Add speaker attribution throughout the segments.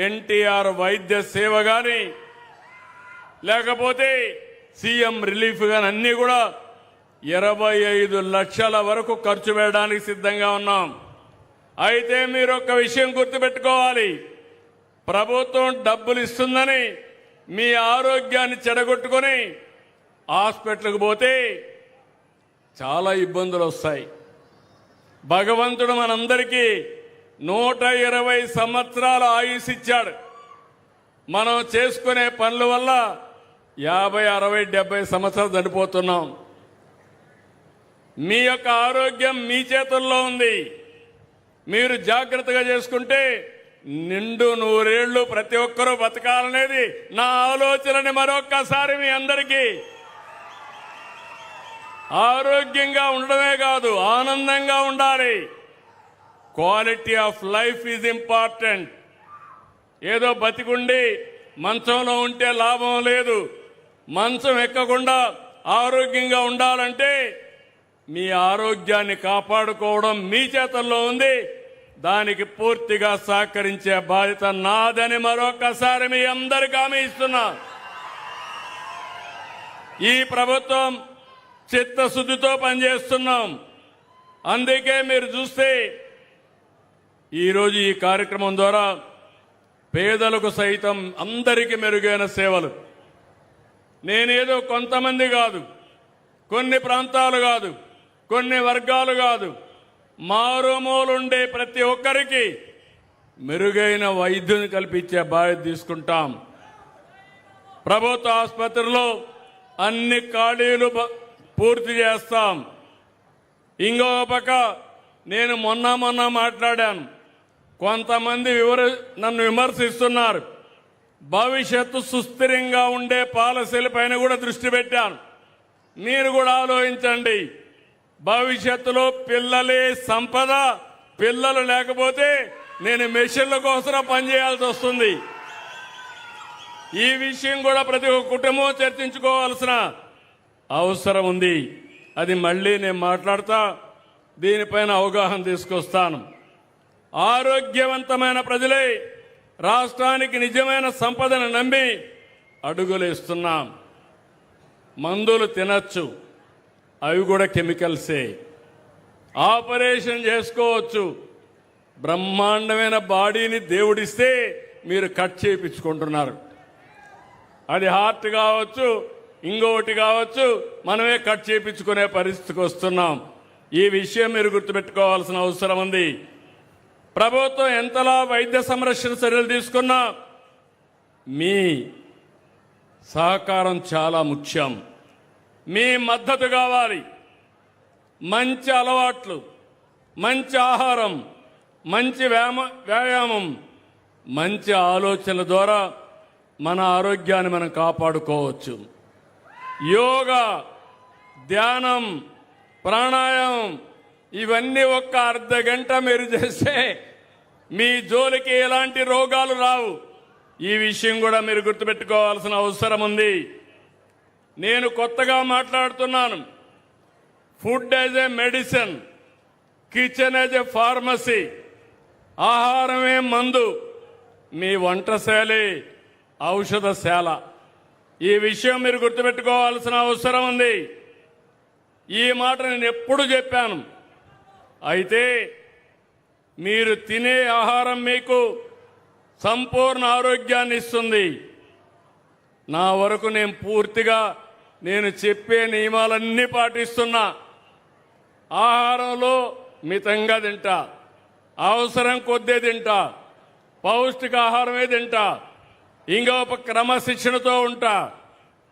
Speaker 1: ఎన్టీఆర్ వైద్య సేవ కానీ లేకపోతే సీఎం రిలీఫ్ కానీ అన్నీ కూడా 25 లక్షల వరకు ఖర్చు పెట్టడానికి సిద్ధంగా ఉన్నాం. అయితే మీరు ఒక విషయం గుర్తుపెట్టుకోవాలి, ప్రభుత్వం డబ్బులు ఇస్తుందని మీ ఆరోగ్యాన్ని చెడగొట్టుకొని హాస్పిటల్కి పోతే చాలా ఇబ్బందులు వస్తాయి. భగవంతుడు మనందరికీ 120 సంవత్సరాల ఆయుష్ ఇచ్చాడు. మనం చేసుకునే పనుల వల్ల 50, 60, 70 సంవత్సరాలు చనిపోతున్నాం. మీ యొక్క ఆరోగ్యం మీ చేతుల్లో ఉంది. మీరు జాగ్రత్తగా చేసుకుంటే నిండు 100 ఏళ్లు ప్రతి ఒక్కరూ బతకాలనేది నా ఆలోచనని మరొక్కసారి మీ అందరికీ ఆరోగ్యంగా ఉండడమే కాదు ఆనందంగా ఉండాలి. Quality of life is important. ఏదో బతికుండి మంచంలో ఉంటే లాభం లేదు. మంచం ఎక్కకుండా ఆరోగ్యంగా ఉండాలంటే మీ ఆరోగ్యాన్ని కాపాడుకోవడం మీ చేతుల్లో ఉంది. దానికి పూర్తిగా సహకరించే బాధ్యత నాదని మరొకసారి మీ అందరికీ హామీ ఇస్తున్నా. ఈ ప్రభుత్వం చిత్తశుద్ధితో పనిచేస్తున్నాం. అందుకే మీరు చూస్తే ఈరోజు ఈ కార్యక్రమం ద్వారా పేదలకు సైతం అందరికీ మెరుగైన సేవలు. నేనేదో కొంతమంది కాదు, కొన్ని ప్రాంతాలు కాదు, కొన్ని వర్గాలు కాదు, మారుమూలుండే ప్రతి ఒక్కరికి మెరుగైన వైద్యం కల్పించే బాధ్యత తీసుకుంటాం. ప్రభుత్వ ఆసుపత్రిలో అన్ని ఖాళీలు పూర్తి చేస్తాం. ఇంకో పక్క నేను మొన్న మాట్లాడాను. కొంతమంది నన్ను విమర్శిస్తున్నారు. భవిష్యత్తు సుస్థిరంగా ఉండే పాలసీలపైన కూడా దృష్టి పెట్టాను. మీరు కూడా ఆలోచించండి. భవిష్యత్తులో పిల్లలే సంపద. పిల్లలు లేకపోతే నేను మెషిన్ల కోసం పనిచేయాల్సి వస్తుంది. ఈ విషయం కూడా ప్రతి ఒక్క కుటుంబం చర్చించుకోవాల్సిన అవసరం ఉంది. అది మళ్ళీ నేను మాట్లాడతా, దీనిపైన అవగాహన తీసుకొస్తాను. ఆరోగ్యవంతమైన ప్రజలే రాష్ట్రానికి నిజమైన సంపదను నమ్మి అడుగులేస్తున్నాం. మందులు తినచ్చు, అవి కూడా కెమికల్సే. ఆపరేషన్ చేసుకోవచ్చు, బ్రహ్మాండమైన బాడీని దేవుడిస్తే మీరు కట్ చేయించుకుంటున్నారు. అది హార్ట్ కావచ్చు, ఇంకొకటి కావచ్చు, మనమే కట్ చేయించుకునే పరిస్థితికి వస్తున్నాం. ఈ విషయం మీరు గుర్తుపెట్టుకోవాల్సిన అవసరం ఉంది. ప్రభుత్వం ఎంతలా వైద్య సంరక్షణ చర్యలు తీసుకున్నా మీ సహకారం చాలా ముఖ్యం. మీ మద్దతు కావాలి. మంచి అలవాట్లు, మంచి ఆహారం, మంచి వ్యాయామం, మంచి ఆలోచనల ద్వారా మన ఆరోగ్యాన్ని మనం కాపాడుకోవచ్చు. యోగా, ధ్యానం, ప్రాణాయామం ఇవన్నీ ఒక్క అర్ధ గంట మీరు చేస్తే మీ జోలికి ఎలాంటి రోగాలు రావు. ఈ విషయం కూడా మీరు గుర్తుపెట్టుకోవాల్సిన అవసరం ఉంది. నేను కొత్తగా మాట్లాడుతున్నాను. Food as a medicine, kitchen as a pharmacy. ఆహారమే మందు, మీ వంటశాలే ఔషధశాల. ఈ విషయం మీరు గుర్తుపెట్టుకోవాల్సిన అవసరం ఉంది. ఈ మాట నేను ఎప్పుడు చెప్పాను. అయితే మీరు తినే ఆహారం మీకు సంపూర్ణ ఆరోగ్యాన్ని ఇస్తుంది. నా వరకు నేను పూర్తిగా నేను చెప్పే నియమాలన్నీ పాటిస్తున్నా. ఆహారంలో మితంగా తింటా, అవసరం కొద్దే తింటా, పౌష్టికాహారమే తింటా, ఇంకొక క్రమశిక్షణతో ఉంటా.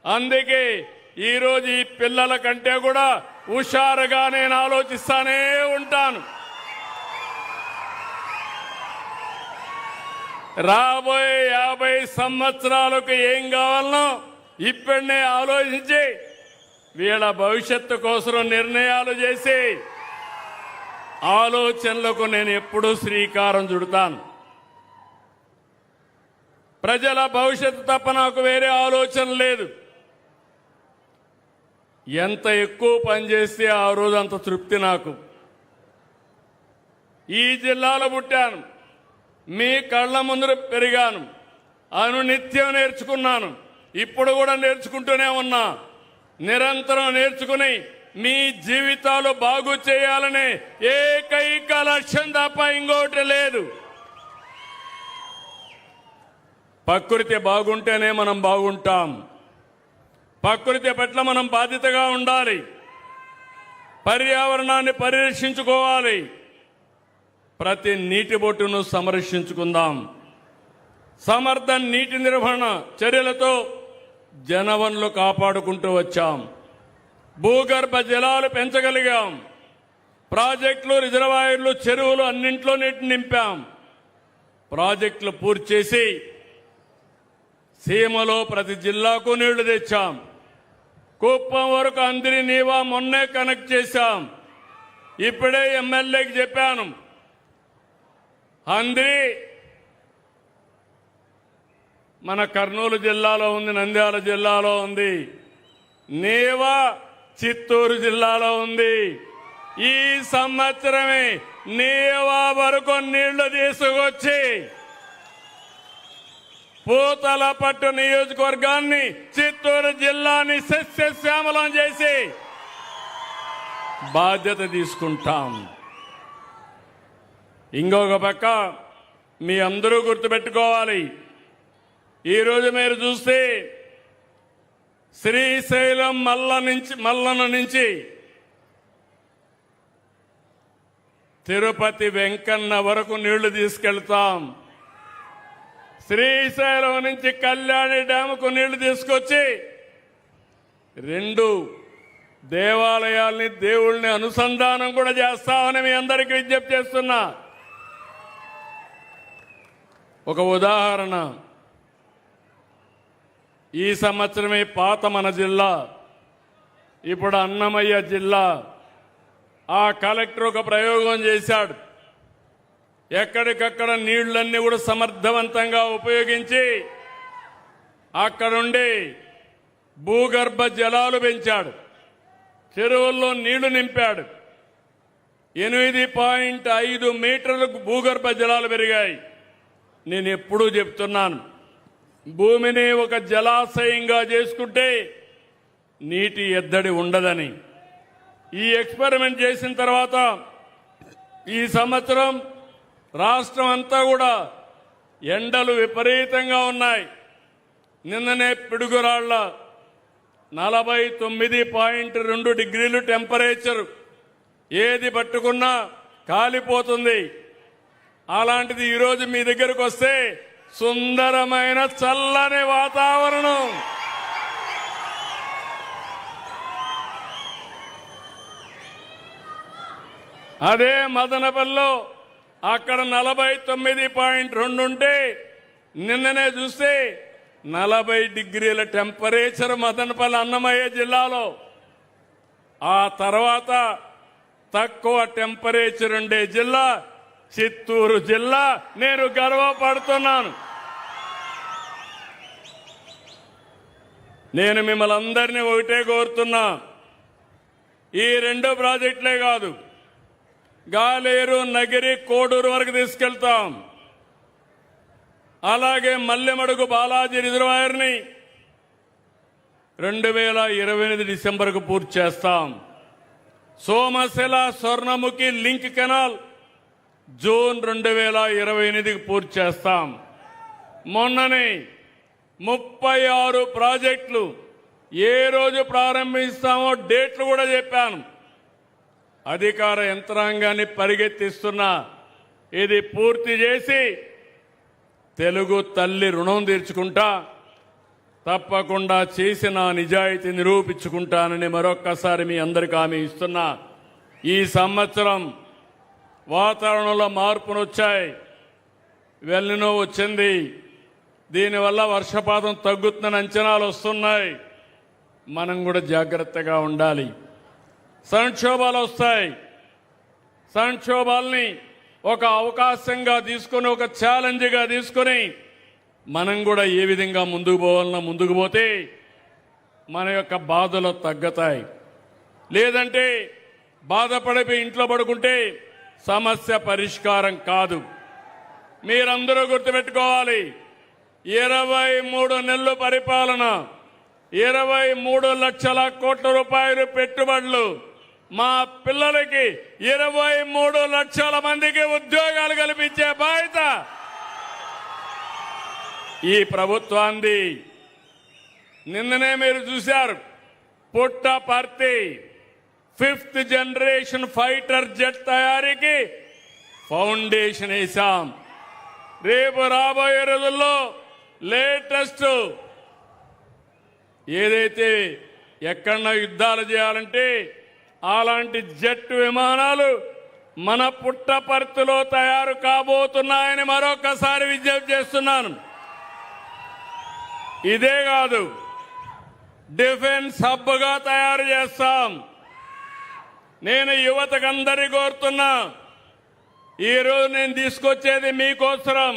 Speaker 1: అందుకే ఈరోజు ఈ పిల్లల కంటే కూడా హుషారుగా నేను ఆలోచిస్తానే ఉంటాను. రాబోయే 50 సంవత్సరాలకు ఏం కావాలనో ఇప్పుడే ఆలోచించి వీళ్ళ భవిష్యత్తు కోసం నిర్ణయాలు చేసి ఆలోచనలకు నేను ఎప్పుడూ శ్రీకారం చుడతాను. ప్రజల భవిష్యత్తు తప్ప నాకు వేరే ఆలోచన లేదు. ఎంత ఎక్కువ పనిచేస్తే ఆ రోజు అంత తృప్తి నాకు. ఈ జిల్లాలో పుట్టాను, మీ కళ్ళ ముందర పెరిగాను, అనునిత్యం నేర్చుకున్నాను, ఇప్పుడు కూడా నేర్చుకుంటూనే ఉన్నా. నిరంతరం నేర్చుకుని మీ జీవితాలు బాగు చేయాలనే ఏకైక లక్ష్యం తప్ప ఇంకోటి లేదు. ప్రకృతి బాగుంటేనే మనం బాగుంటాం. ప్రకృతి పట్ల మనం బాధ్యతగా ఉండాలి. పర్యావరణాన్ని పరిరక్షించుకోవాలి. ప్రతి నీటి బొట్టును సంరక్షించుకుందాం. సమర్థ నీటి నిర్వహణ చర్యలతో జనవనరులు కాపాడుకుంటూ వచ్చాం. భూగర్భ జలాలు పెంచగలిగాం. ప్రాజెక్టులు, రిజర్వాయర్లు, చెరువులు అన్నింట్లో నీటిని నింపాం. ప్రాజెక్టులు పూర్తి చేసి సీమలో ప్రతి జిల్లాకు నీళ్లు తెచ్చాం. కుప్పం వరకు అందరి నీవా మొన్నే కనెక్ట్ చేశాం. ఇప్పుడే ఎమ్మెల్యేకి చెప్పాను, అందరి మన కర్నూలు జిల్లాలో ఉంది, నంద్యాల జిల్లాలో ఉంది, నీవా చిత్తూరు జిల్లాలో ఉంది. ఈ సంవత్సరమే నీవా వరకు నీళ్లు తీసుకొచ్చి పూతలపట్టు నియోజకవర్గాన్ని, చిత్తూరు జిల్లాని సస్యశ్యామలం చేసి బాధ్యత తీసుకుంటాం. ఇంకొక పక్క మీ అందరూ గుర్తుపెట్టుకోవాలి, ఈరోజు మీరు చూస్తే శ్రీశైలం మల్లన నుంచి తిరుపతి వెంకన్న వరకు నీళ్లు తీసుకెళ్తాం. శ్రీశైలం నుంచి కళ్యాణి డ్యాముకు నీళ్లు తీసుకొచ్చి 2 దేవాలయాల్ని, దేవుళ్ళని అనుసంధానం కూడా చేస్తామని మీ అందరికీ విజ్ఞప్తి చేస్తున్నా. ఒక ఉదాహరణ, ఈ సంవత్సరమే పాత మన జిల్లా, ఇప్పుడు అన్నమయ్య జిల్లా. ఆ కలెక్టర్ ఒక ప్రయోగం చేశాడు. ఎక్కడికక్కడ నీళ్లన్నీ కూడా సమర్థవంతంగా ఉపయోగించి అక్కడుండి భూగర్భ జలాలు పెంచాడు. చెరువుల్లో నీళ్లు నింపాడు. 8.5 మీటర్లకు భూగర్భ జలాలు పెరిగాయి. నేను ఎప్పుడూ చెప్తున్నాను, భూమిని ఒక జలాశయంగా చేసుకుంటే నీటి ఎద్దడి ఉండదని. ఈ ఎక్స్పెరిమెంట్ చేసిన తర్వాత ఈ సంవత్సరం రాష్ట్రం అంతా కూడా ఎండలు విపరీతంగా ఉన్నాయి. నిన్ననే పిడుగురాళ్ల 49.2 డిగ్రీలు టెంపరేచర్, ఏది పట్టుకున్నా కాలిపోతుంది. అలాంటిది ఈరోజు మీ దగ్గరకు వస్తే సుందరమైన చల్లని వాతావరణం. అదే మదనపల్లిలో అక్కడ 49.2 ఉంటే నిన్ననే చూస్తే 40 డిగ్రీల టెంపరేచర్ మదనపల్లి అన్నమయ్య జిల్లాలో. ఆ తర్వాత తక్కువ టెంపరేచర్ ఉండే జిల్లా చిత్తూరు జిల్లా. నేను గర్వపడుతున్నాను. నేను మిమ్మల్ని అందరినీ ఒకటే కోరుతున్నా, ఈ 2 ప్రాజెక్టులే కాదు, గాలేరు, నగిరి, కోడూరు వరకు తీసుకెళ్తాం. అలాగే మల్లెమడుగు బాలాజీ రిజర్వాయర్ని 2028 డిసెంబర్కు పూర్తి చేస్తాం. Somasila Swarnamukhi link canal June 2028కి పూర్తి చేస్తాం. మొన్ననే 36 ప్రాజెక్టులు ఏ రోజు ప్రారంభిస్తామో డేట్లు కూడా చెప్పాను. అధికార యంత్రాంగాన్ని పరిగెత్తిస్తున్నా. ఇది పూర్తి చేసి తెలుగు తల్లి రుణం తీర్చుకుంటా, తప్పకుండా చేసిన నిజాయితీ నిరూపించుకుంటానని మరొక్కసారి మీ అందరికీ హామీ ఇస్తున్నా. ఈ సంవత్సరం వాతావరణంలో మార్పులు వచ్చాయి. ఎల్నినో వచ్చింది. దీనివల్ల వర్షపాతం తగ్గుతుందని అంచనాలు వస్తున్నాయి. మనం కూడా జాగ్రత్తగా ఉండాలి. సంక్షోభాలు వస్తాయి. సంక్షోభాల్ని ఒక అవకాశంగా తీసుకొని, ఒక ఛాలెంజ్గా తీసుకొని మనం కూడా ఏ విధంగా ముందుకు పోవాలన్నా ముందుకు పోతే మన యొక్క బాధలు తగ్గుతాయి. లేదంటే బాధపడిపోయి ఇంట్లో పడుకుంటే సమస్య పరిష్కారం కాదు. మీరందరూ గుర్తుపెట్టుకోవాలి. 23 నెలలు పరిపాలన, 23 లక్షల కోట్ల రూపాయలు పెట్టుబడులు, మా పిల్లలకి 23 లక్షల మందికి ఉద్యోగాలు కల్పించే బాధ్యత ఈ ప్రభుత్వాన్ని. నిన్ననే మీరు చూశారు, Puttaparthi 5th generation fighter jet తయారీకి ఫౌండేషన్ వేశాం. రేపు రాబోయే రోజుల్లో లేటెస్ట్ ఏదైతే ఎక్కడన్నా యుద్ధాలు చేయాలంటే అలాంటి జెట్ విమానాలు మన పుట్టపర్తిలో తయారు కాబోతున్నాయని మరొకసారి విజ్ఞప్తి చేస్తున్నాను. ఇదే కాదు, డిఫెన్స్ హబ్గా తయారు చేస్తాం. నేను యువతకందరి కోరుతున్నా, ఈరోజు నేను తీసుకొచ్చేది మీకోసరం.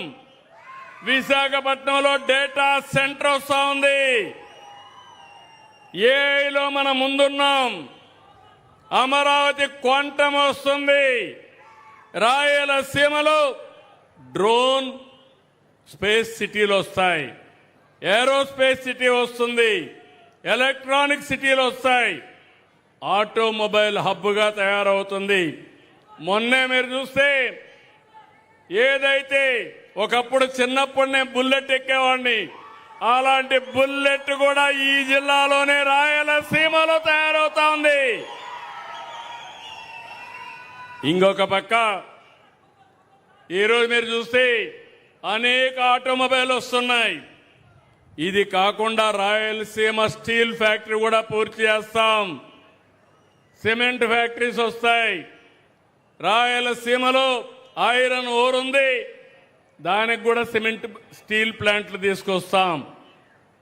Speaker 1: విశాఖపట్నంలో డేటా సెంటర్ వస్తా ఉంది. ఏఐలో మనం ముందున్నాం. అమరావతి క్వాంటం వస్తుంది. రాయలసీమలో డ్రోన్ స్పేస్ సిటీలు వస్తాయి, ఏరోస్పేస్ సిటీ వస్తుంది, ఎలక్ట్రానిక్ సిటీలు వస్తాయి, ఆటోమొబైల్ హబ్గా తయారవుతుంది. మొన్నే మీరు చూస్తే ఏదైతే ఒకప్పుడు చిన్నప్పుడు నేను బుల్లెట్ ఎక్కేవాడిని, అలాంటి బుల్లెట్ కూడా ఈ జిల్లాలోనే రాయలసీమలో తయారవుతా ఉంది. ఇంకొక పక్క ఈరోజు మీరు చూస్తే అనేక ఆటోమొబైల్ వస్తున్నాయి. ఇది కాకుండా రాయలసీమ స్టీల్ ఫ్యాక్టరీ కూడా పూర్తి చేస్తాం. సిమెంట్ ఫ్యాక్టరీస్ వస్తాయి. రాయలసీమలో ఐరన్ ఓర్ ఉంది, దానికి కూడా సిమెంట్ స్టీల్ ప్లాంట్లు తీసుకొస్తాం.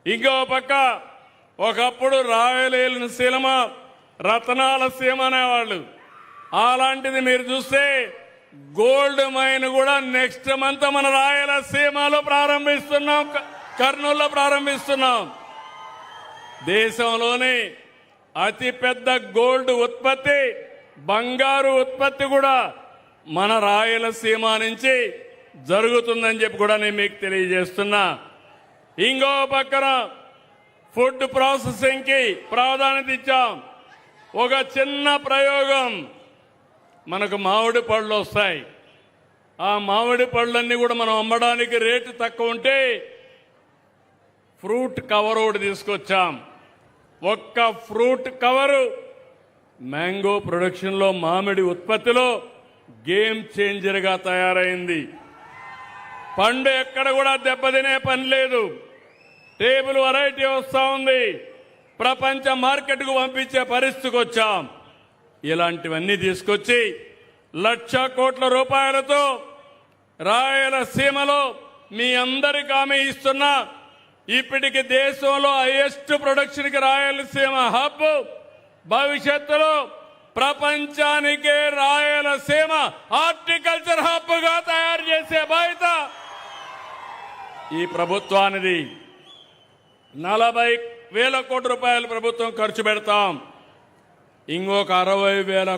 Speaker 1: ఇంకో పక్క ఒకప్పుడు రాయలసీమ రతనాల సీమ అనేవాళ్ళు, అలాంటిది మీరు చూస్తే గోల్డ్ మైన్ కూడా నెక్స్ట్ మంత్ మన రాయలసీమలో ప్రారంభిస్తున్నాం, కర్నూలులో ప్రారంభిస్తున్నాం. దేశంలోనే అతిపెద్ద గోల్డ్ ఉత్పత్తి, బంగారు ఉత్పత్తి కూడా మన రాయలసీమ నుంచి జరుగుతుందని చెప్పి కూడా నేను మీకు తెలియజేస్తున్నా. ఇంకో పక్కన ఫుడ్ ప్రాసెసింగ్ కి ప్రాధాన్యత ఇచ్చాం. ఒక చిన్న ప్రయోగం, మనకు మామిడి పళ్ళు వస్తాయి. ఆ మామిడి పళ్ళన్నీ కూడా మనం అమ్మడానికి రేటు తక్కువ ఉంటే ఫ్రూట్ కవర్ ఒకటి తీసుకొచ్చాం. ఒక్క ఫ్రూట్ కవరు మ్యాంగో ప్రొడక్షన్లో, మామిడి ఉత్పత్తిలో గేమ్ చేంజర్గా తయారైంది. పండు ఎక్కడ కూడా దెబ్బతినే పని లేదు. టేబుల్ వెరైటీ వస్తూ ఉంది. ప్రపంచ మార్కెట్కు పంపించే పరిస్థితికి వచ్చాం. ఇలాంటివన్నీ తీసుకొచ్చి 1,00,000 కోట్ల రూపాయలతో రాయలసీమలో మీ అందరికీ హామీ ఇస్తున్నా. ఇప్పటికి దేశంలో హైయెస్ట్ ప్రొడక్షన్ కి రాయలసీమ హబ్, భవిష్యత్తులో ప్రపంచానికే రాయలసీమ హార్టికల్చర్ హబ్ గా తయారు చేసే బాధ్యత ఈ ప్రభుత్వానిది. 40,000 కోట్ల రూపాయలు ప్రభుత్వం ఖర్చు పెడతాం. ఇంకొక 60,000